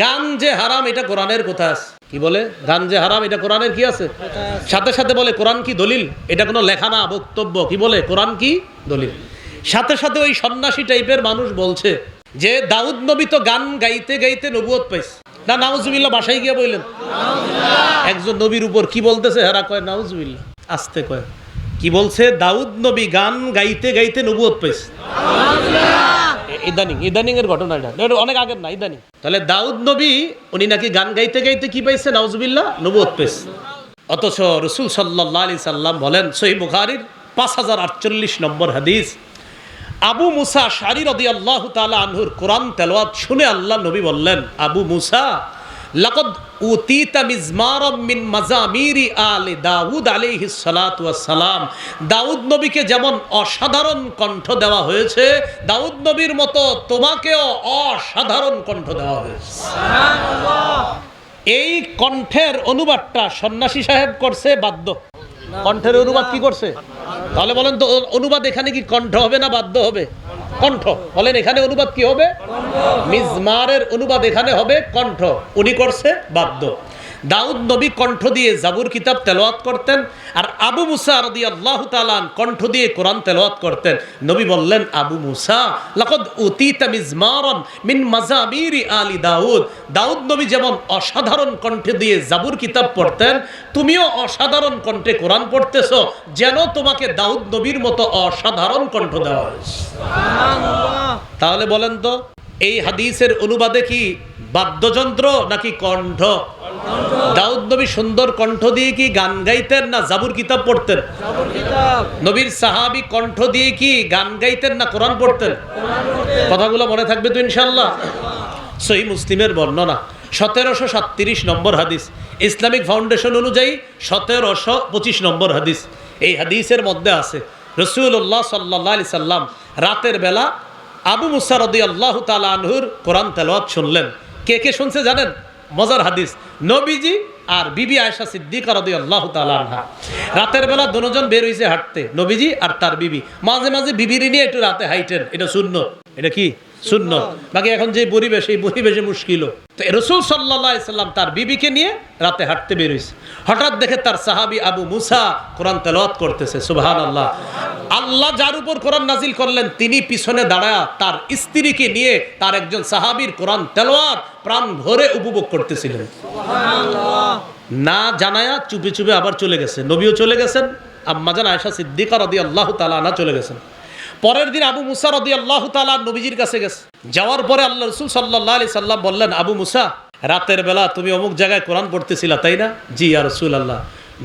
গান যে হারাম এটা কোরআনের কোথায় আছে? কি বলে? গান যে হারাম এটা কোরআনের কি আছে? সাথে সাথে বলে কোরআন কি দলিল? এটা কোনো লেখা না, বক্তব্য। কি বলে? কোরআন কি দলিল। সাথে সাথে ওই সন্ন্যাসী টাইপের মানুষ বলছে যে দাউদ নবী তো গান গাইতে গাইতে নবুয়ত পাইছে না। নাউজুবিল্লাহ বাসায় গিয়ে বললেন একজন নবীর উপর কি বলতেছে, হেরা কয় নাউজুবিল্লাহ, আস্তে কয় কি বলছে? দাউদ নবী গান গাইতে গাইতে নবুয়ত পাইছে। ইদানিং এর ঘটনা, এটা অনেক আগের না, ইদানিং। তাহলে দাউদ নবী উনি নাকি গান গাইতে গাইতে কি পাইছে? নাউজুবিল্লাহ, নবুয়ত পাইছে। অথচ রাসূল সাল্লাল্লাহু আলাইহি সাল্লাম বলেন, সহিহ বুখারীর 5048 নম্বর হাদিস, আবু মুসা আশআরী রাদিয়াল্লাহু তাআলা আনহুর কোরআন তেলাওয়াত শুনে আল্লাহ নবী বললেন, আবু মুসা লাকাদ উতিতা মিজমারাম মিন মাজামিরি আলি দাউদ আলাইহিস সালাতু ওয়াস সালাম। দাউদ নবীকে যেমন অসাধারণ কণ্ঠ দেওয়া হয়েছে, দাউদ নবীর মতো তোমাকেও অসাধারণ কণ্ঠ দেওয়া হয়েছে। সুবহানাল্লাহ। এই কণ্ঠের অনুবাদটা সন্ন্যাসী সাহেব করছে বাদ্য। কণ্ঠের অনুবাদ কি করছে? তাহলে বলেন তো অনুবাদ এখানে কি কণ্ঠ হবে না বাদ্য হবে? কণ্ঠ। বলেন এখানে অনুবাদ কি হবে? মিজমারের অনুবাদ এখানে হবে কণ্ঠ, উনি করছে বাদ্য। দাউদ নবী কণ্ঠ দিয়ে জাবুর কিতাব তেলাওয়াত করতেন, আর আবু মুসা রাদিয়াল্লাহু তাআলা কণ্ঠ দিয়ে কোরআন তেলাওয়াত করতেন। নবী বললেন, আবু মুসা লাকাদ উতিতা মিজমারান মিন মাজামিরি আলি দাউদ। দাউদ নবী যেমন অসাধারণ কণ্ঠে দিয়ে জাবুর কিতাব পড়তেন, তুমিও অসাধারণ কণ্ঠে কোরআন পড়তেছো, যেন তোমাকে দাউদ নবীর মতো অসাধারণ কণ্ঠ দেওয়া হয়েছে। সুবহানাল্লাহ। তাহলে বলেন তো এই হাদিসের অনুবাদে কি বাদ্যযন্ত্র নাকি কণ্ঠ? দাউদ নবী সুন্দর কণ্ঠ দিয়ে কি গান গাইতেন না জাবুর কিতাব পড়তেন? নবীর সাহাবী কণ্ঠ দিয়ে কি গান গাইতেন না কোরআন পড়তেন? কথাগুলো মনে থাকবে তো ইনশাআল্লাহ। সহিহ মুসলিমের বর্ণনা 1737 নম্বর হাদিস, ইসলামিক ফাউন্ডেশন অনুযায়ী 1725 নম্বর হাদিস। এই হাদিসের মধ্যে আছে রাসূলুল্লাহ সাল্লাল্লাহু আলাইহি সাল্লাম রাতের বেলা আবু মুসা রাদিয়াল্লাহু তাআলা আনহুর কোরআন তেলাওয়াত শুনলেন। কে কে শুনছে জানেন? মজার হাদিস, নবীজি আর বিবি আয়েশা সিদ্দিকা রাদিয়াল্লাহু তাআলা আনহা। রাতের বেলা দুজন বের হইছে হাঁটতে, নবীজি আর তার বিবি। মাঝে মাঝে বিবির নিয়ে একটু রাতে হাইটেন, এটা সুন্নত। এটা কি সুন্নত? বাকি এখন যে পরিবেশ, এই পরিবেশে মুশকিল। তো রাসূল সাল্লাল্লাহু আলাইহি সাল্লাম তার বিবিকে নিয়ে রাতে হাঁটতে বের হইছে। হঠাৎ দেখে তার সাহাবী আবু মুসা কোরআন তেলাওয়াত করতেছে। সুবহানাল্লাহ। আল্লাহ যার উপর কোরআন নাজিল করলেন তিনি পিছনে দাঁড়ায়া তার স্ত্রীকে নিয়ে তার একজন সাহাবীর কোরআন তেলাওয়াত প্রাণ ভরে উপভোগ করতেছিলেন। সুবহানাল্লাহ। না জানায়া চুপে চুপে আবার চলে গেছে। নবীও চলে গেছেন, আম্মাজান আয়েশা সিদ্দিকা রাদিয়াল্লাহু তাআলা আনহা চলে গেছেন। পরের দিন আবু মুসা রাদিয়াল্লাহু তাআলা নবীজির কাছে গেছে। যাওয়ার পরে আল্লাহ রাসূল সাল্লাল্লাহু আলাইহি সাল্লাম বললেন, আবু মুসা রাতের বেলা তুমি অমুক জায়গায় কোরআন পড়তেছিলা তাই না? জি ইয়া রাসূলুল্লাহ।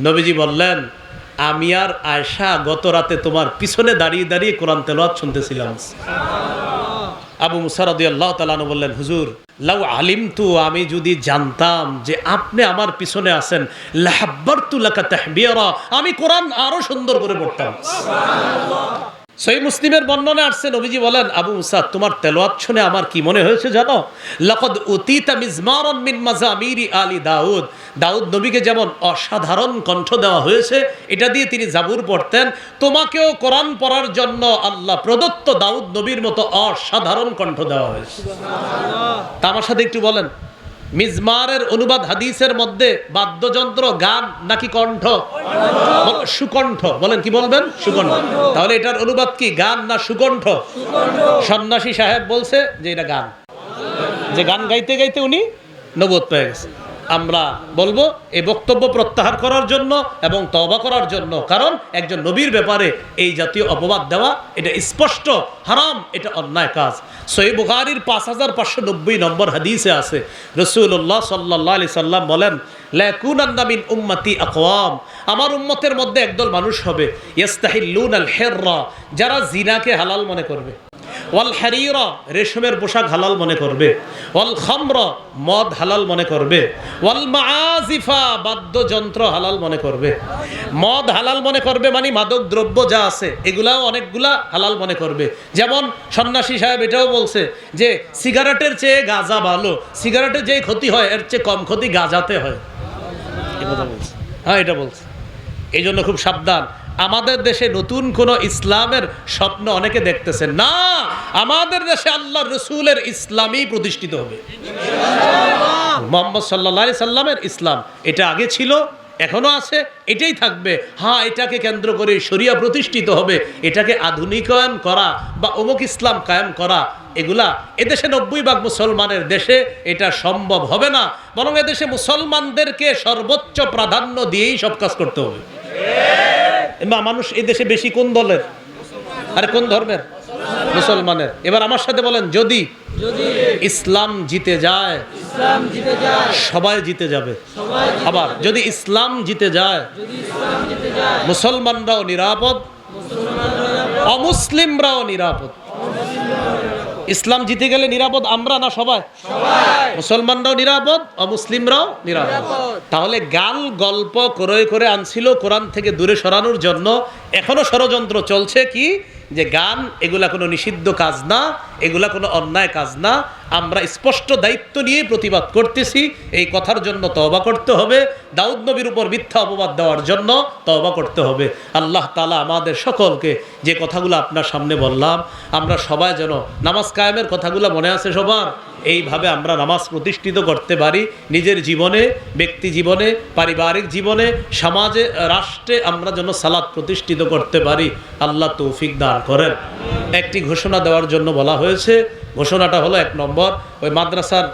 নবীজি বললেন, আমি আর আয়েশা গত রাতে তোমার পিছনে দাঁড়িয়ে দাঁড়িয়ে কোরআন তেলাওয়াত শুনতেছিলাম। আবু মুসা রাদিয়াল্লাহু তাআলা বললেন, হুজুর লাউ আলিমতু, আমি যদি জানতাম যে আপনি আমার পিছনে আছেন, লাহাব্বারতু লাকা তাহবিরা, আমি কোরআন আরো সুন্দর করে পড়তাম। সুবহানাল্লাহ। সহিহ মুসলিমের বর্ণনা আসছে, নবীজি বলেন, আবু মুসা তোমার তেলাওয়াত শুনে আমার কি মনে হয়েছে জানো? লাকাদ উতিতা মিজমারান মিন মাজামিরি আলি দাউদ। দাউদ নবীকে যেমন অসাধারণ কণ্ঠ দেওয়া হয়েছে, এটা দিয়ে তিনি জাবুর পড়তেন, তোমাকেও কোরআন পড়ার জন্য আল্লাহ প্রদত্ত দাউদ নবীর মতো অসাধারণ কণ্ঠ দেওয়া হয়েছে। সুবহানাল্লাহ। তা আমার সাথে একটু বলেন, মিজমারের অনুবাদ হাদিসের মধ্যে বাদ্যযন্ত্র গান নাকি কণ্ঠ? সুকণ্ঠ। বলেন কি বলবেন? সুকণ্ঠ। তাহলে এটার অনুবাদ কি গান না সুকণ্ঠ? সন্ন্যাসী সাহেব বলছে যে এটা গান, যে গান গাইতে গাইতে উনি নবুয়ত পেয়ে গেছে। আমরা বলবো এই বক্তব্য প্রত্যাহার করার জন্য এবং তওবা করার জন্য, কারণ একজন নবীর ব্যাপারে এই জাতীয় অপবাদ দেওয়া এটা স্পষ্ট হারাম, এটা অন্যায় কাজ। সহিহ বুখারীর 5590 নম্বর হাদিসে আছে, রাসূলুল্লাহ সাল্লাল্লাহু আলাইহি সাল্লাম বলেন, লা ইয়াকুনান্না মিন উম্মতি আকওয়াম, আমার উম্মতের মধ্যে একদল মানুষ হবে, ইস্তাহিল্লুনাল হিররা, যারা জিনাকে হালাল মনে করবে, ওয়াল হারিরা, রেশমের পোশাক হালাল মনে করবে, ওয়াল খামরা, মদ হালাল মনে করবে, ওয়াল মাআজিফা, বাদ্যযন্ত্র হালাল মনে করবে। মদ হালাল মনে করবে মানে মাদক দ্রব্য যা আছে এগুলাও অনেকগুলা হালাল মনে করবে। যেমন সন্ন্যাসী সাহেব এটাও বলছে যে সিগারেটের চেয়ে গাঁজা ভালো, সিগারেটের যে ক্ষতি হয় এর চেয়ে কম ক্ষতি গাঁজাতে হয়। এই কথা বলছে। হ্যাঁ, এটা বলছে। এই জন্য খুব সাবধান। আমাদের দেশে নতুন কোন ইসলামের স্বপ্ন অনেকে দেখতেছেন না, আমাদের দেশে আল্লাহর রাসূলের ইসলামই প্রতিষ্ঠিত হবে। মুহাম্মদ সাল্লাল্লাহু আলাইহি সাল্লামের ইসলাম। এটা আগে ছিল, এখনো আছে, এটাই থাকবে। হ্যাঁ, এটাকে কেন্দ্র করে শরিয়া প্রতিষ্ঠিত হবে, এটাকে আধুনিকায়ন করা বা অমুক ইসলাম কায়েম করা, এগুলা এদেশে 90% মুসলমানের দেশে এটা সম্ভব হবে না। বরং এদেশে মুসলমানদেরকে সর্বোচ্চ প্রাধান্য দিয়েই সব কাজ করতে হবে। মানুষ এই দেশে বেশি কোন দলের? আরে কোন ধর্মের? মুসলমানের। এবার আমার সাথে বলেন, যদি ইসলাম জিতে যায় সবাই জিতে যাবে। আবার যদি ইসলাম জিতে যায় মুসলমানরাও নিরাপদ, অমুসলিমরাও নিরাপদ। ইসলাম জিতে গেলে নিরাপদ আমরা না সবাই? মুসলমানরাও নিরাপদ, অমুসলিমরাও নিরাপদ। তাহলে গাল গল্প করে আনছিল কোরআন থেকে দূরে সরানোর জন্য। এখনো ষড়যন্ত্র চলছে কি, যে গান এগুলা কোনো নিষিদ্ধ কাজ না, এগুলা কোনো অন্যায় কাজ না। আমরা স্পষ্ট দায়িত্ব নিয়ে প্রতিবাদ করতেছি। এই কথার জন্য তওবা করতে হবে। দাউদ নবীর উপর মিথ্যা অপবাদ দেওয়ার জন্য তওবা করতে হবে। আল্লাহ তাআলা আমাদের সকলকে যে কথাগুলো আপনার সামনে বললাম, আমরা সবাই যেন নামাজ কায়েমের কথাগুলো মনে আছে সবার, এইভাবে আমরা নামাজ প্রতিষ্ঠিত করতে পারি নিজের জীবনে, ব্যক্তি জীবনে, পারিবারিক জীবনে, সমাজে, রাষ্ট্রে আমরা যেন সালাত প্রতিষ্ঠিত করতে পারি। আল্লাহ তৌফিক দান করেন। একটি ঘোষণা দেওয়ার জন্য বলা হয়েছে। ঘোষণাটা হলো, 1 নম্বর, ওই মাদ্রাসার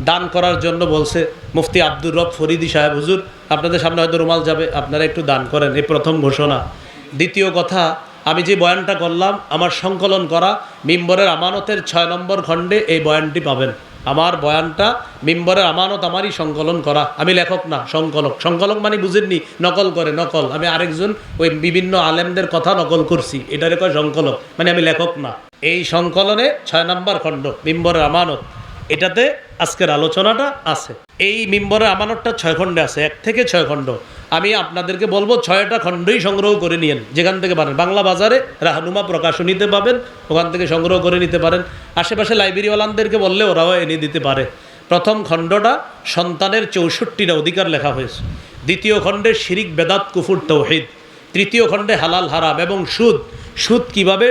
দান করার জন্য বলছে মুফতি আব্দুর রব ফরিদি সাহেব হুজুর, আপনাদের সামনে হয়তো রুমাল যাবে, আপনারা একটু দান করেন। এই প্রথম ঘোষণা। দ্বিতীয় কথা, আমি যে বয়ানটা করলাম আমার সংকলন করা মিম্বরের আমানতের 6 নম্বর খণ্ডে এই বয়ানটি পাবেন। আমার বয়ানটা মিম্বরের আমানত আমারই সংকলন করা, আমি লেখক না, সংকলক। সংকলক মানে বুঝেননি, নকল করে, নকল। আমি আরেকজন ওই বিভিন্ন আলেমদের কথা নকল করছি, এটারে কয় সংকলক, মানে আমি লেখক না। এই সংকলনে 6 নম্বর খণ্ড মিম্বরের আমানত, এটাতে আজকের আলোচনাটা আছে। এই মিম্বরের আমানতটা 6 খণ্ডে আছে, 1 থেকে 6 খণ্ড। আমি আপনাদেরকে বলবো 6টা খণ্ডই সংগ্রহ করে নিয়েন, যেখান থেকে পারেন। বাংলা বাজারে রাহনুমা প্রকাশনীতে পাবেন, ওখান থেকে সংগ্রহ করে নিতে পারেন। আশেপাশে লাইব্রেরিওয়ালাদেরকে বললে ওরাও এনে দিতে পারে। প্রথম খণ্ডটা সন্তানের 64টা অধিকার লেখা হয়েছে। দ্বিতীয় খণ্ডে শিরিক, বেদাত, কুফুর, তাওহীদ। তৃতীয় খণ্ডে হালাল, হারাম এবং সুদ কিভাবে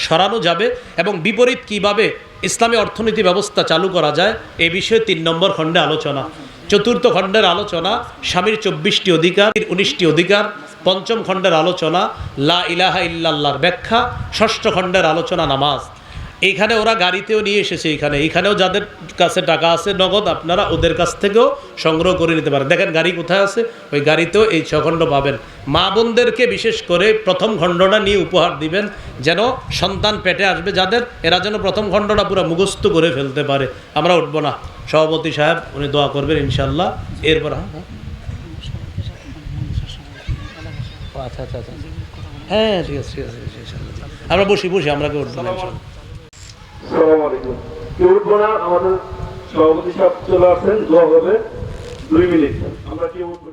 সরানো যাবে এবং বিপরীত কিভাবে ইসলামী অর্থনীতি ব্যবস্থা চালু করা যায়, এ বিষয়ে 3 নম্বর খণ্ডে আলোচনা। চতুর্থ খণ্ডের আলোচনা স্বামীর 24টি অধিকার, 19টি অধিকার। পঞ্চম খণ্ডের আলোচনা লা ইলাহা ইল্লাল্লাহর ব্যাখ্যা। ষষ্ঠ খণ্ডের আলোচনা নামাজ। এইখানে ওরা গাড়িতেও নিয়ে এসেছে, এইখানেও যাদের কাছে টাকা আছে নগদ, আপনারা ওদের কাছ থেকেও সংগ্রহ করে নিতে পারেন। দেখেন গাড়ি কোথায় আছে, ওই গাড়িতেও এই 6 খণ্ড পাবেন। মা বোনদেরকে বিশেষ করে প্রথম খণ্ডটা নিয়ে উপহার দিবেন, যেন সন্তান পেটে আসবে যাদের, এরা যেন প্রথম খণ্ডটা পুরো মুখস্থ করে ফেলতে পারে। আমরা উঠবো না, সভাপতি সাহেব উনি দোয়া করবেন ইনশাল্লাহ। এরপর আচ্ছা আচ্ছা আচ্ছা, হ্যাঁ ঠিক আছে ঠিক আছে, আমরা বসি আমরা কেউ উঠবো না। আসসালামু আলাইকুম। কেউ উঠবো না, আমাদের সভাপতি সাহেব চলে আসেন, দোয়া হবে 2 মিনিট, আমরা কেউ উঠবো না।